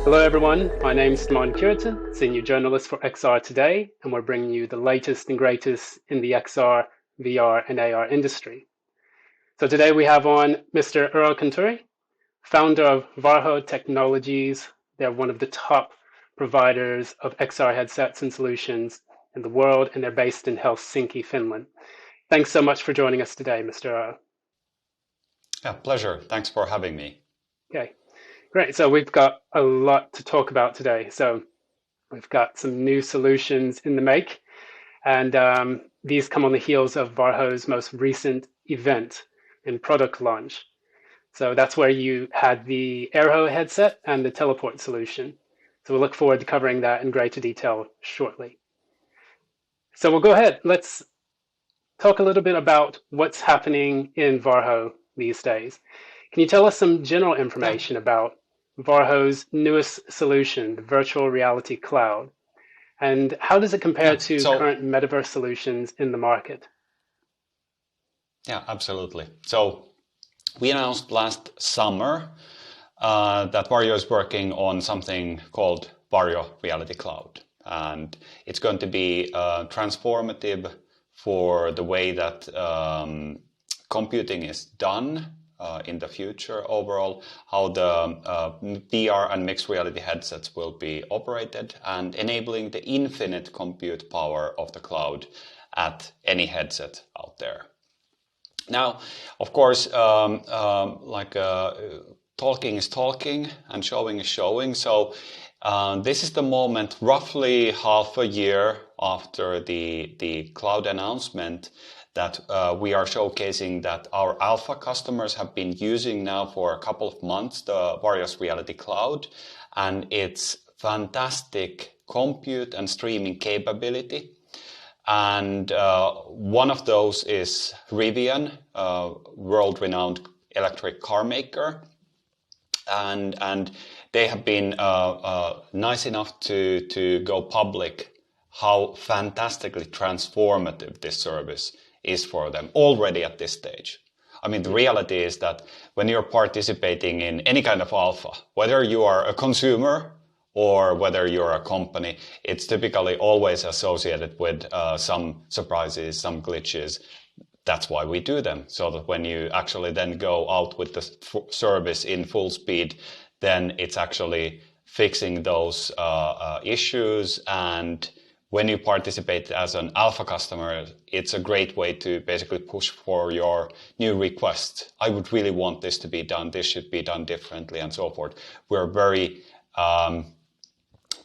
Hello everyone, my name's Cureton, Senior Journalist for XR Today, and we're bringing you the latest and greatest in the XR, VR, and AR industry. So today we have on Mr. Urho Konttori, founder of Varjo Technologies. They're one of the top providers of XR headsets and solutions in the world, and they're based in Helsinki, Finland. Thanks so much for joining us today, Mr. Urho. Yeah, pleasure. Thanks for having me. Okay. Great. So we've got a lot to talk about today. So we've got some new solutions in the make, and these come on the heels of Varjo's most recent event and product launch. So that's where you had the Urho headset and the teleport solution. So we'll look forward to covering that in greater detail shortly. So we'll go ahead. Let's talk a little bit about what's happening in Varjo these days. Can you tell us some general information about Varjo's newest solution, the Virtual Reality Cloud, and how does it compare to current Metaverse solutions in the market? Yeah, absolutely. So we announced last summer that Varjo is working on something called Varjo Reality Cloud. And it's going to be transformative for the way that computing is done in the future overall, how the VR and mixed reality headsets will be operated, and enabling the infinite compute power of the cloud at any headset out there. Now, of course, talking is talking and showing is showing. So this is the moment, roughly half a year after the cloud announcement, that we are showcasing that our alpha customers have been using now for a couple of months the Varjo's Reality Cloud and its fantastic compute and streaming capability. And one of those is Rivian, world-renowned electric car maker. And they have been nice enough to go public how fantastically transformative this service is for them already at this stage. I mean, the reality is that when you're participating in any kind of alpha, whether you are a consumer or whether you're a company, it's typically always associated with some surprises, some glitches. That's why we do them, so that when you actually then go out with the service in full speed, then it's actually fixing those issues. And when you participate as an alpha customer, it's a great way to basically push for your new request. I would really want this to be done. This should be done differently, and so forth. We're very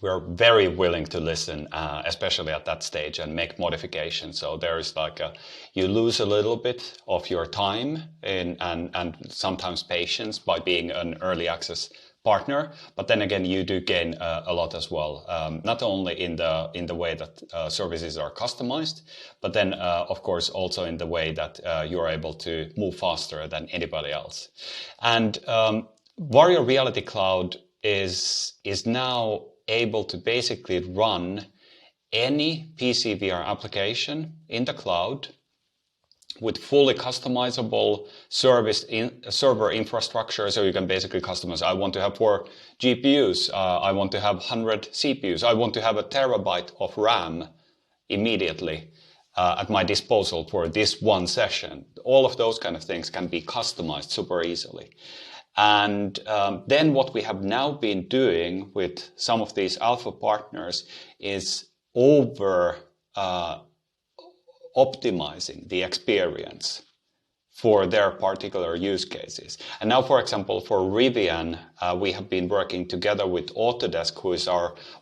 willing to listen, especially at that stage, and make modifications. So there is you lose a little bit of your time and sometimes patience by being an early access partner, but then again, you do gain a lot as well. Not only in the way that services are customized, but then of course also in the way that you're able to move faster than anybody else. And Varjo Reality Cloud is now able to basically run any PC VR application in the cloud with fully customizable server infrastructure. So you can basically customize. I want to have 4 GPUs. I want to have 100 CPUs. I want to have a terabyte of RAM immediately at my disposal for this one session. All of those kind of things can be customized super easily. And then what we have now been doing with some of these alpha partners is optimizing the experience for their particular use cases. And now, for example, for Rivian, we have been working together with Autodesk, who is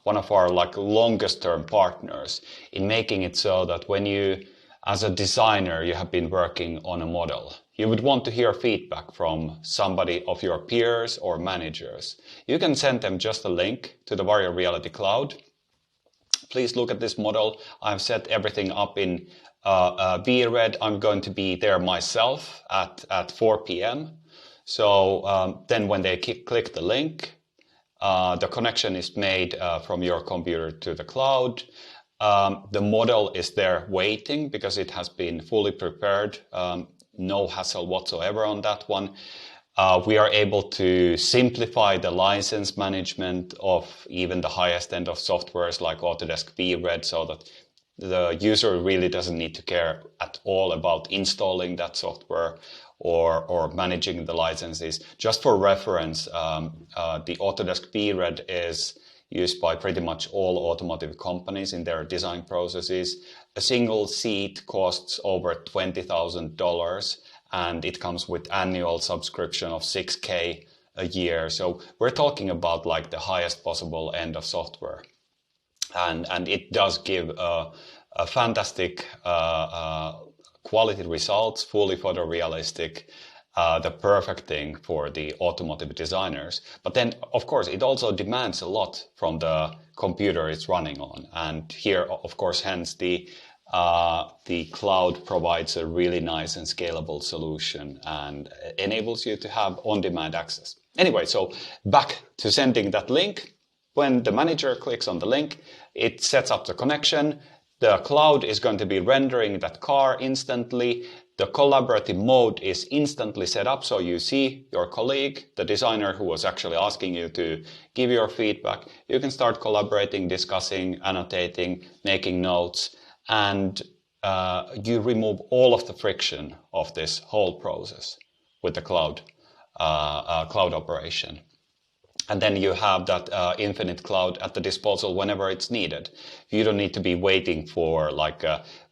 one of our longest term partners, in making it so that when you, as a designer, you have been working on a model, you would want to hear feedback from somebody of your peers or managers. You can send them just a link to the Varjo Reality Cloud. Please look at this model. I've set everything up in VRED. I'm going to be there myself at 4 p.m. So then when they click the link, the connection is made from your computer to the cloud. The model is there waiting because it has been fully prepared. No hassle whatsoever on that one. We are able to simplify the license management of even the highest end of softwares like Autodesk VRED, so that the user really doesn't need to care at all about installing that software or managing the licenses. Just for reference, the Autodesk VRED is used by pretty much all automotive companies in their design processes. A single seat costs over $20,000 and it comes with annual subscription of 6K a year. So we're talking about like the highest possible end of software. And it does give a fantastic quality results, fully photorealistic, the perfect thing for the automotive designers. But then, of course, it also demands a lot from the computer it's running on. And here, of course, hence the cloud provides a really nice and scalable solution and enables you to have on-demand access. Anyway, so back to sending that link. When the manager clicks on the link, it sets up the connection. The cloud is going to be rendering that car instantly. The collaborative mode is instantly set up, so you see your colleague, the designer who was actually asking you to give your feedback. You can start collaborating, discussing, annotating, making notes, and you remove all of the friction of this whole process with the cloud operation. And then you have that infinite cloud at the disposal whenever it's needed. You don't need to be waiting for like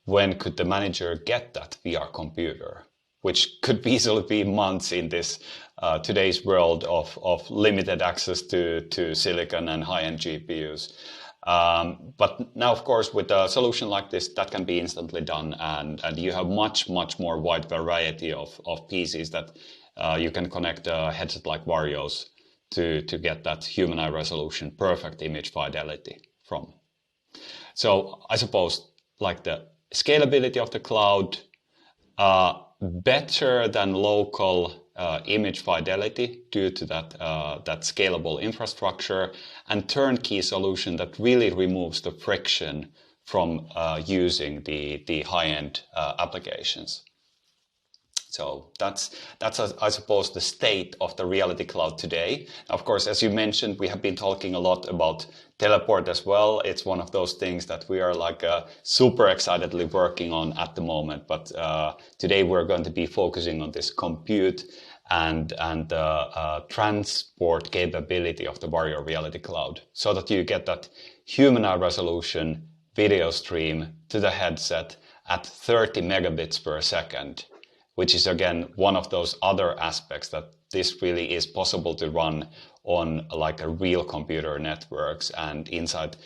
when could the manager get that VR computer, which could easily be months in this today's world of limited access to silicon and high-end GPUs. But now, of course, with a solution like this, that can be instantly done, and you have much more wide variety of PCs that you can connect a headset like Varjo's to get that human eye resolution, perfect image fidelity from. So I suppose like the scalability of the cloud, better than local image fidelity due to that scalable infrastructure, and turnkey solution that really removes the friction from using the high-end applications. So that's I suppose the state of the Reality Cloud today. Of course, as you mentioned, we have been talking a lot about teleport as well. It's one of those things that we are like super excitedly working on at the moment. But today we're going to be focusing on this compute and transport capability of the Varjo Reality Cloud, so that you get that human eye resolution video stream to the headset at 30 megabits per second. Which is again one of those other aspects that this really is possible to run on like a real computer networks and inside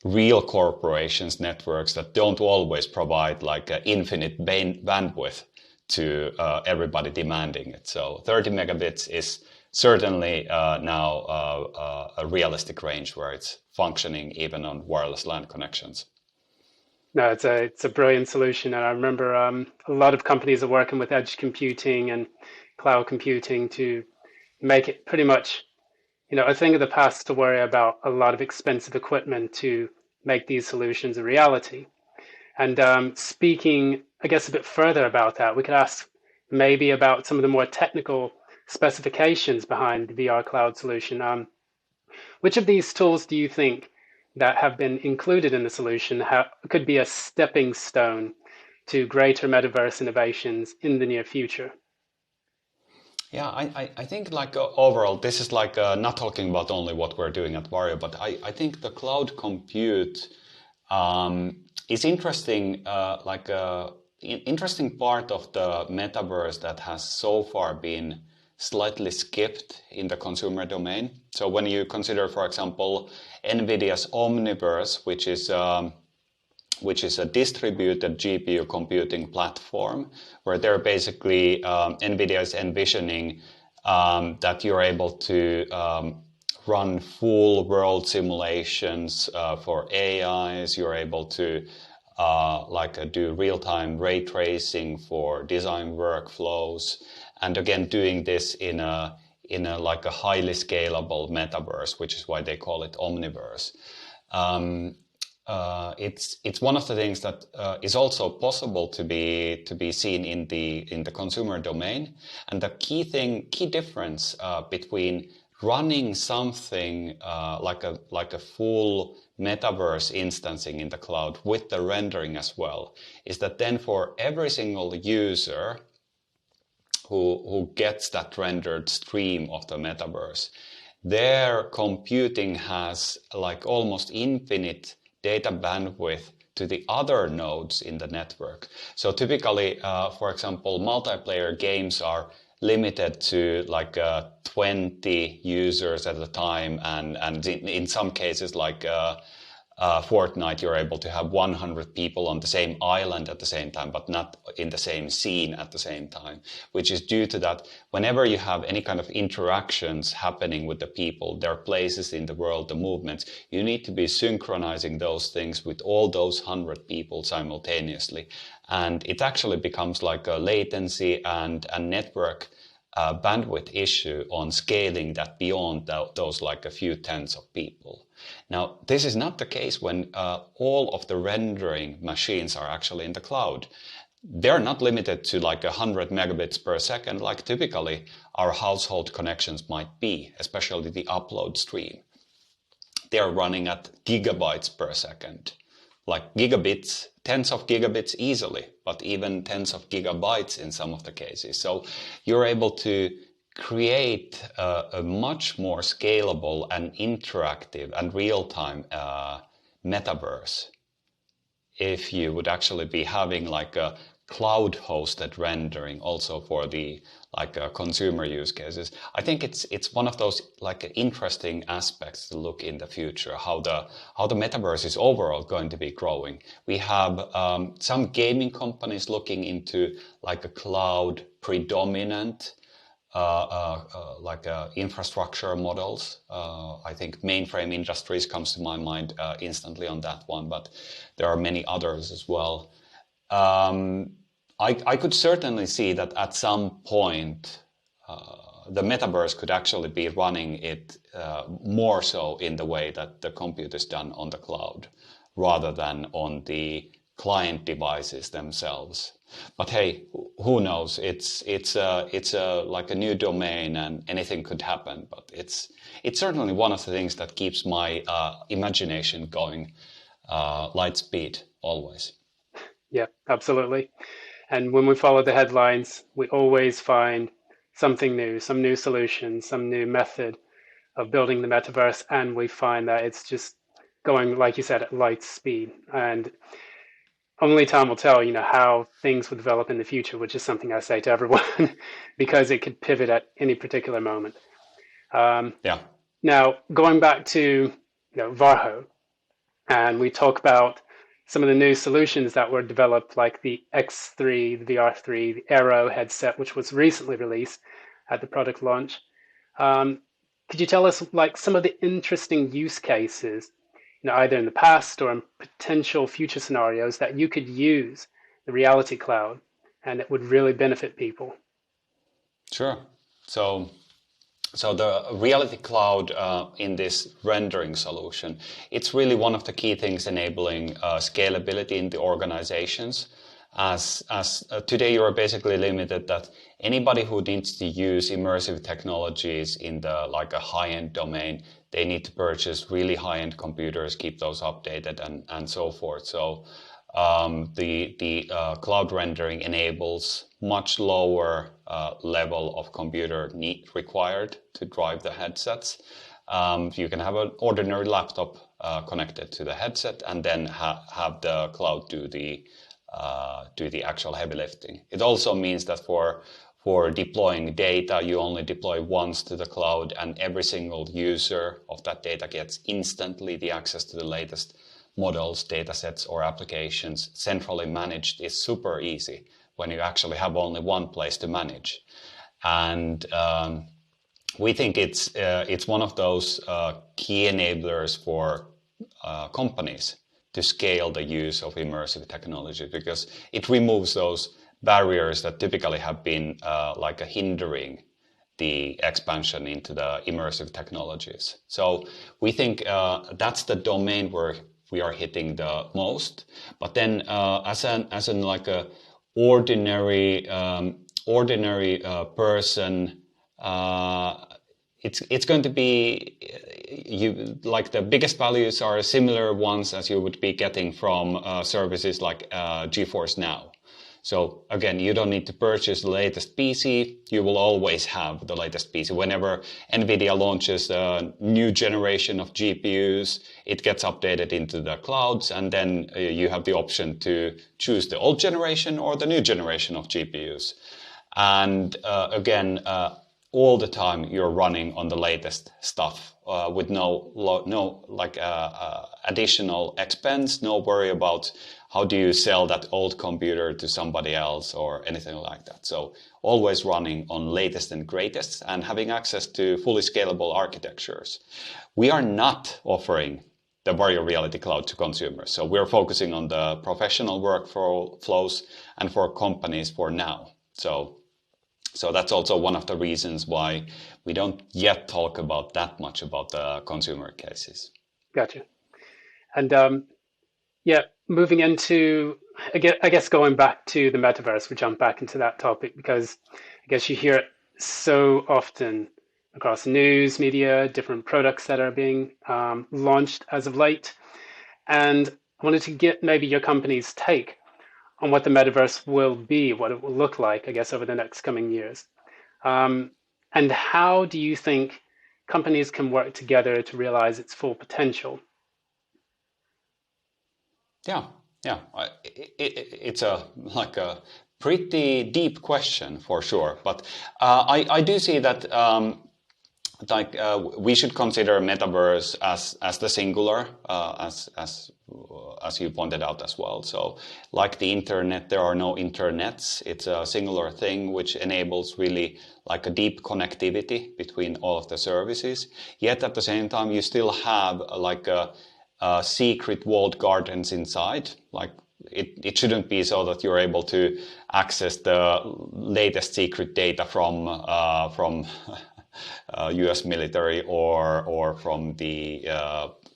real corporations networks that don't always provide like an infinite bandwidth to everybody demanding it. So 30 megabits is certainly now a realistic range where it's functioning even on wireless LAN connections. No, it's a brilliant solution, and I remember a lot of companies are working with edge computing and cloud computing to make it pretty much, a thing of the past to worry about a lot of expensive equipment to make these solutions a reality. And speaking, I guess, a bit further about that, we could ask maybe about some of the more technical specifications behind the VR cloud solution. Which of these tools do you think that have been included in the solution could be a stepping stone to greater metaverse innovations in the near future? Yeah, I think like overall, this is like not talking about only what we're doing at Varjo, but I think the cloud compute is interesting, interesting part of the metaverse that has so far been slightly skipped in the consumer domain. So when you consider, for example, NVIDIA's Omniverse, which is a distributed GPU computing platform, where they're basically NVIDIA is envisioning that you're able to run full world simulations for AIs. You're able to do real-time ray tracing for design workflows, and again doing this in a like a highly scalable metaverse, which is why they call it Omniverse. it's one of the things that is also possible to be seen in the consumer domain. And the key difference between running something like a full metaverse instancing in the cloud with the rendering as well is that then for every single user who gets that rendered stream of the metaverse, their computing has like almost infinite data bandwidth to the other nodes in the network. So typically, for example, multiplayer games are limited to like 20 users at a time, and in some cases like Fortnite, you're able to have 100 people on the same island at the same time, but not in the same scene at the same time, which is due to that whenever you have any kind of interactions happening with the people, their places in the world, the movements, you need to be synchronizing those things with all those 100 people simultaneously. And it actually becomes like a latency and a network bandwidth issue on scaling that beyond those like a few tens of people. Now, this is not the case when all of the rendering machines are actually in the cloud. They're not limited to like 100 megabits per second, like typically our household connections might be, especially the upload stream. They're running at gigabytes per second, like gigabits, tens of gigabits easily, but even tens of gigabytes in some of the cases. So you're able to create a much more scalable and interactive and real-time metaverse if you would actually be having like a cloud-hosted rendering also for the like consumer use cases. I think it's one of those like interesting aspects to look in the future, how the metaverse is overall going to be growing. We have some gaming companies looking into like a cloud predominant infrastructure models. I think mainframe industries comes to my mind instantly on that one, but there are many others as well. I could certainly see that at some point the metaverse could actually be running it more so in the way that the compute is done on the cloud rather than on the client devices themselves. But hey, who knows? It's like a new domain, and anything could happen. But it's certainly one of the things that keeps my imagination going light speed always. Yeah, absolutely. And when we follow the headlines, we always find something new, some new solution, some new method of building the metaverse, and we find that it's just going, like you said, at light speed. And only time will tell, how things will develop in the future, which is something I say to everyone, because it could pivot at any particular moment. Yeah. Now, going back to Varjo, and we talk about some of the new solutions that were developed, like the X3, the VR3, the Aero headset, which was recently released at the product launch. Could you tell us like some of the interesting use cases, either in the past or in potential future scenarios that you could use the Reality Cloud and it would really benefit people? Sure. So the Reality Cloud in this rendering solution, it's really one of the key things enabling scalability in the organizations. As today you are basically limited that anybody who needs to use immersive technologies in the like a high-end domain, they need to purchase really high-end computers, keep those updated, and so forth. So the cloud rendering enables much lower level of computer need required to drive the headsets. You can have an ordinary laptop connected to the headset and then have the cloud do the actual heavy lifting. It also means that for deploying data, you only deploy once to the cloud, and every single user of that data gets instantly the access to the latest models, datasets, or applications centrally managed. Is super easy when you actually have only one place to manage. And we think it's one of those key enablers for companies to scale the use of immersive technology, because it removes those barriers that typically have been hindering the expansion into the immersive technologies. So we think that's the domain where we are hitting the most. But then as an like a ordinary person, it's going to be you like the biggest values are similar ones as you would be getting from services like GeForce Now. So again, you don't need to purchase the latest PC. You will always have the latest PC. Whenever NVIDIA launches a new generation of GPUs, it gets updated into the clouds, and then you have the option to choose the old generation or the new generation of GPUs. And again, all the time you're running on the latest stuff with no additional expense, no worry about how do you sell that old computer to somebody else or anything like that. So always running on latest and greatest and having access to fully scalable architectures. We are not offering the Varjo Reality Cloud to consumers. So we're focusing on the professional workflows and for companies for now. So that's also one of the reasons why we don't yet talk about that much about the consumer cases. Gotcha. And yeah, moving into, I guess going back to the metaverse, we jump back into that topic because I guess you hear it so often across news, media, different products that are being launched as of late. And I wanted to get maybe your company's take on what the metaverse will be, what it will look like, I guess, over the next coming years. And how do you think companies can work together to realize its full potential? Yeah, it's a pretty deep question for sure. But I do see that we should consider metaverse as the singular, as you pointed out as well. So like the internet, there are no internets. It's a singular thing which enables really like a deep connectivity between all of the services. Yet at the same time, you still have like a secret walled gardens inside. Like it shouldn't be so that you're able to access the latest secret data from US military or from the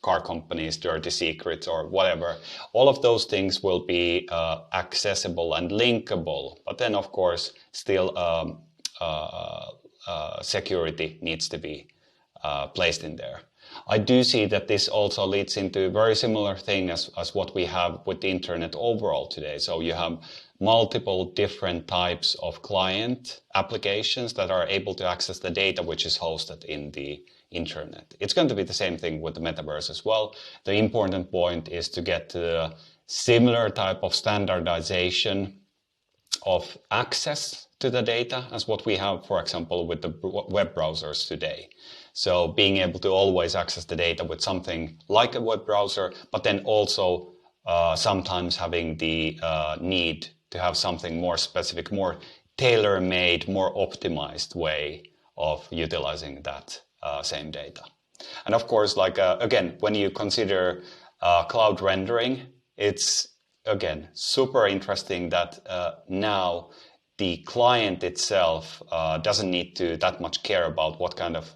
car companies' dirty secrets or whatever. All of those things will be accessible and linkable. But then, of course, still security needs to be placed in there. I do see that this also leads into a very similar thing as what we have with the internet overall today. So you have multiple different types of client applications that are able to access the data which is hosted in the internet. It's going to be the same thing with the metaverse as well. The important point is to get to a similar type of standardization of access to the data as what we have, for example, with the web browsers today. So being able to always access the data with something like a web browser, but then also sometimes having the need to have something more specific, more tailor-made, more optimized way of utilizing that same data. And of course, like again, when you consider cloud rendering, it's again super interesting that now the client itself doesn't need to that much care about what kind of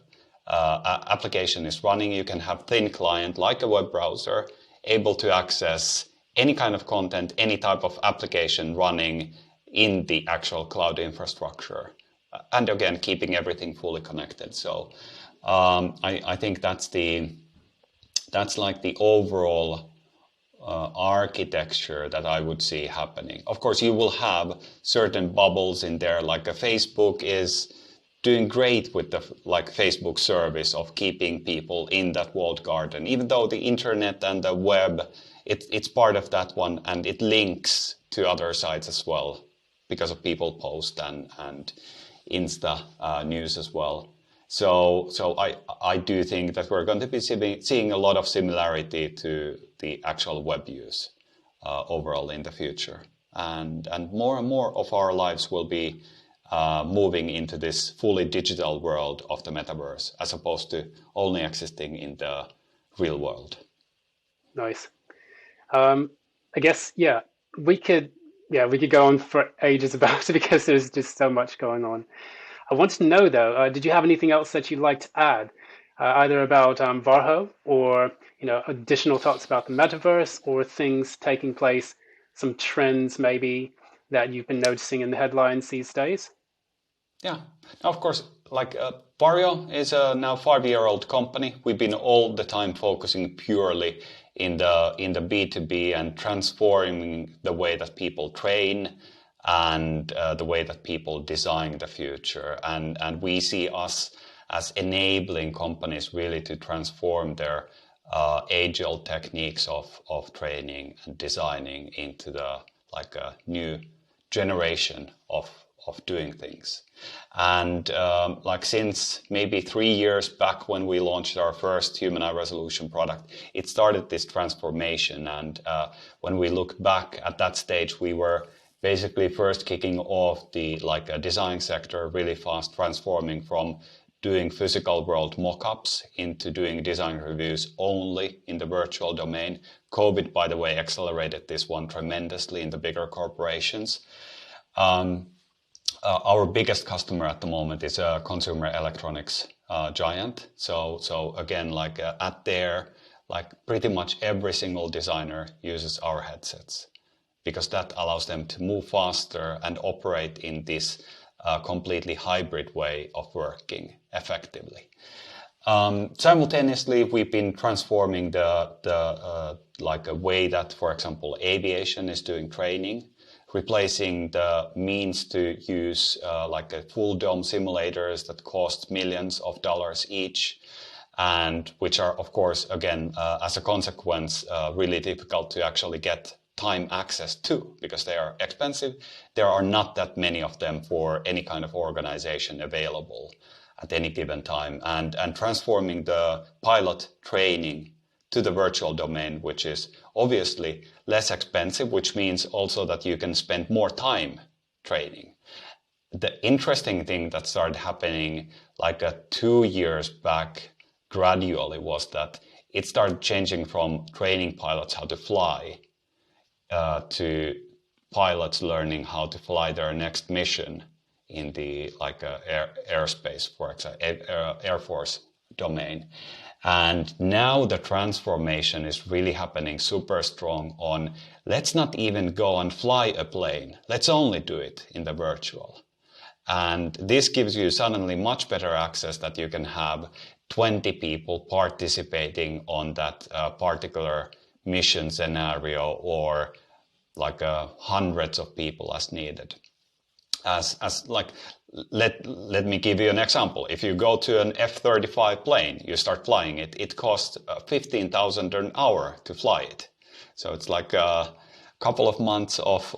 application is running. You can have thin client like a web browser able to access any kind of content, any type of application running in the actual cloud infrastructure. And again, keeping everything fully connected. So I think that's like the overall architecture that I would see happening. Of course, you will have certain bubbles in there, like a Facebook is doing great with the like Facebook service of keeping people in that walled garden, even though the internet and the web, it's part of that one and it links to other sites as well because of people post and Insta news as well. So I do think that we're going to be seeing a lot of similarity to the actual web use overall in the future, and more of our lives will be moving into this fully digital world of the metaverse as opposed to only existing in the real world. Nice. I guess, we could go on for ages about it because there's just so much going on. I want to know though, did you have anything else that you'd like to add either about Varjo or additional thoughts about the metaverse or things taking place, some trends maybe that you've been noticing in the headlines these days? Yeah, of course. Like Varjo is a now 5-year-old company. We've been all the time focusing purely in the B2B and transforming the way that people train and the way that people design the future. And we see us as enabling companies really to transform their agile techniques of training and designing into the like a new generation of doing things. And like since maybe 3 years back when we launched our first human eye resolution product, it started this transformation. And when we look back at that stage, we were basically first kicking off the like a design sector really fast, transforming from doing physical world mock-ups into doing design reviews only in the virtual domain. COVID, by the way, accelerated this one tremendously in the bigger corporations. Our biggest customer at the moment is a consumer electronics giant. So again, like at there, like pretty much every single designer uses our headsets because that allows them to move faster and operate in this completely hybrid way of working effectively. Simultaneously, we've been transforming the like a way that, for example, aviation is doing training, replacing the means to use like a full dome simulators that cost millions of dollars each, and which are, of course, again, as a consequence, really difficult to actually get time access to because they are expensive. There are not that many of them for any kind of organization available at any given time, and transforming the pilot training to the virtual domain, which is obviously less expensive, which means also that you can spend more time training. The interesting thing that started happening like 2 years back gradually was that it started changing from training pilots how to fly to pilots learning how to fly their next mission in the like airspace, for example, Air Force domain. And now the transformation is really happening super strong on let's not even go and fly a plane. Let's only do it in the virtual. And this gives you suddenly much better access that you can have 20 people participating on that particular mission scenario or like hundreds of people as needed. As like let me give you an example. If you go to an F-35 plane, you start flying it, it costs 15,000 an hour to fly it. So it's like a couple of months of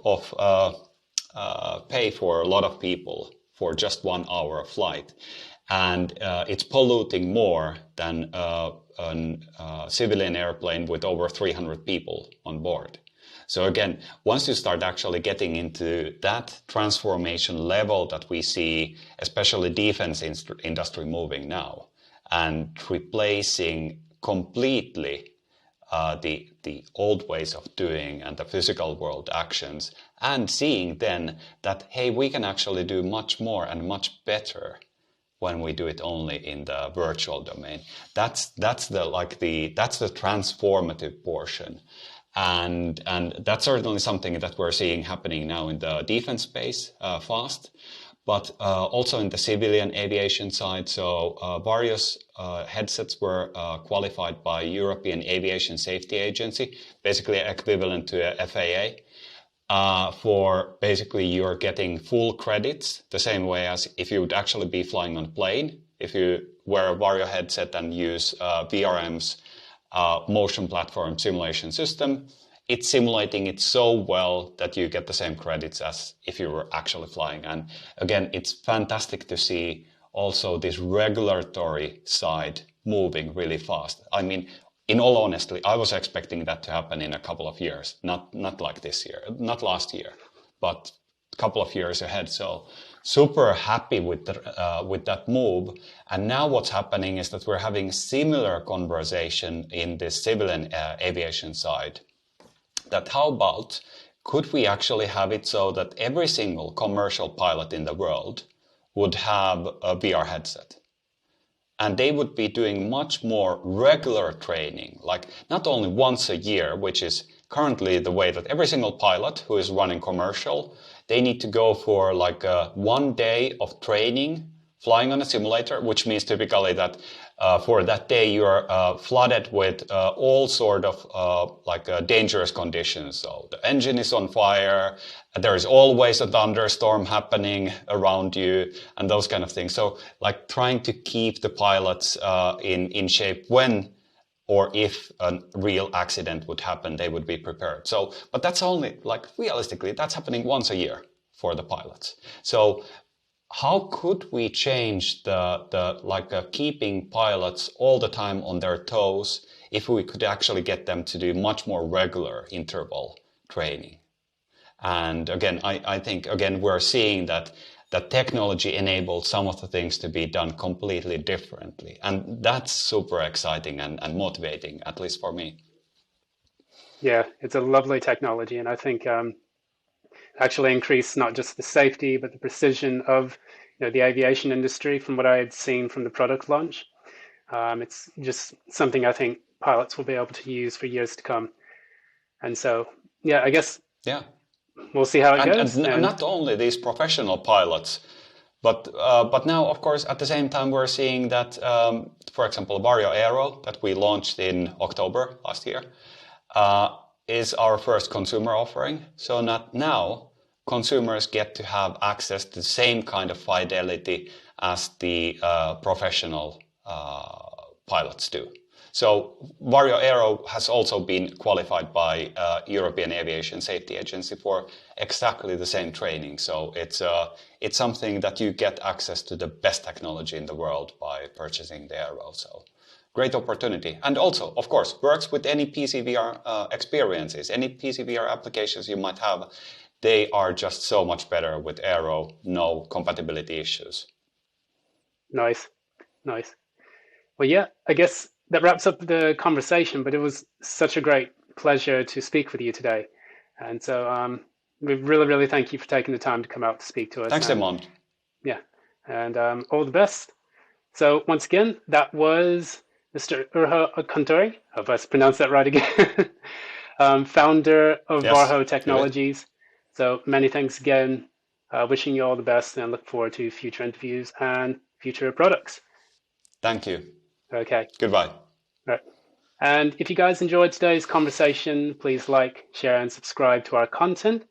pay for a lot of people for just 1 hour of flight. And it's polluting more than a civilian airplane with over 300 people on board. So again, once you start actually getting into that transformation level that we see, especially defense industry moving now, and replacing completely the old ways of doing and the physical world actions, and seeing then that, hey, we can actually do much more and much better when we do it only in the virtual domain. That's the transformative portion. And that's certainly something that we're seeing happening now in the defense space fast, but also in the civilian aviation side. So various headsets were qualified by European Aviation Safety Agency, basically equivalent to a FAA, for basically you're getting full credits the same way as if you would actually be flying on a plane. If you wear a Varjo headset and use VRM's motion platform simulation system, it's simulating it so well that you get the same credits as if you were actually flying. And again, it's fantastic to see also this regulatory side moving really fast. I mean, in all honesty, I was expecting that to happen in a couple of years, not like this year, not last year, but a couple of years ahead. So super happy with that move. And now what's happening is that we're having similar conversation in the civilian aviation side. That how about, could we actually have it so that every single commercial pilot in the world would have a VR headset? and they would be doing much more regular training, like not only once a year, which is currently the way that every single pilot who is running commercial, they need to go for like 1 day of training flying on a simulator, which means typically that for that day you're flooded with all sort of dangerous conditions. So the engine is on fire, there is always a thunderstorm happening around you, and those kind of things. So like trying to keep the pilots in shape when or if a real accident would happen, they would be prepared. So, but that's only, like, realistically, that's happening once a year for the pilots. So how could we change keeping pilots all the time on their toes if we could actually get them to do much more regular interval training? And again, I think, again, we're seeing that technology enabled some of the things to be done completely differently. And that's super exciting and motivating, at least for me. Yeah, it's a lovely technology, and I think actually increase not just the safety but the precision of the aviation industry. From what I had seen from the product launch, it's just something I think pilots will be able to use for years to come. And so, yeah, I guess Yeah. we'll see how it goes. And not only these professional pilots, but now, of course, at the same time, we're seeing that, for example, Varjo Aero that we launched in October last year is our first consumer offering. So now consumers get to have access to the same kind of fidelity as the professional pilots do. So Varjo Aero has also been qualified by European Aviation Safety Agency for exactly the same training. So it's something that you get access to the best technology in the world by purchasing the Aero. So great opportunity. And also, of course, works with any PCVR experiences, any PCVR applications you might have. They are just so much better with Aero, no compatibility issues. Nice. Well, yeah, I guess that wraps up the conversation, but it was such a great pleasure to speak with you today. And so we really, really thank you for taking the time to come out to speak to us. Thanks, Demond. Yeah, and all the best. So once again, that was Mr. Urho Konttori, I hope I pronounced that right again, founder of Varjo Technologies. So many thanks again. Wishing you all the best, and look forward to future interviews and future products. Thank you. Okay. Goodbye. Right. And if you guys enjoyed today's conversation, please like, share, and subscribe to our content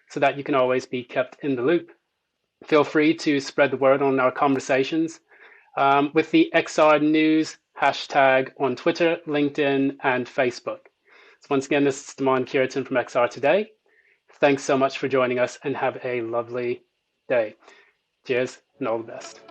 so that you can always be kept in the loop. Feel free to spread the word on our conversations with the XR News hashtag on Twitter, LinkedIn, and Facebook. So once again, this is Demond Cureton from XR Today. Thanks so much for joining us, and have a lovely day. Cheers, and all the best.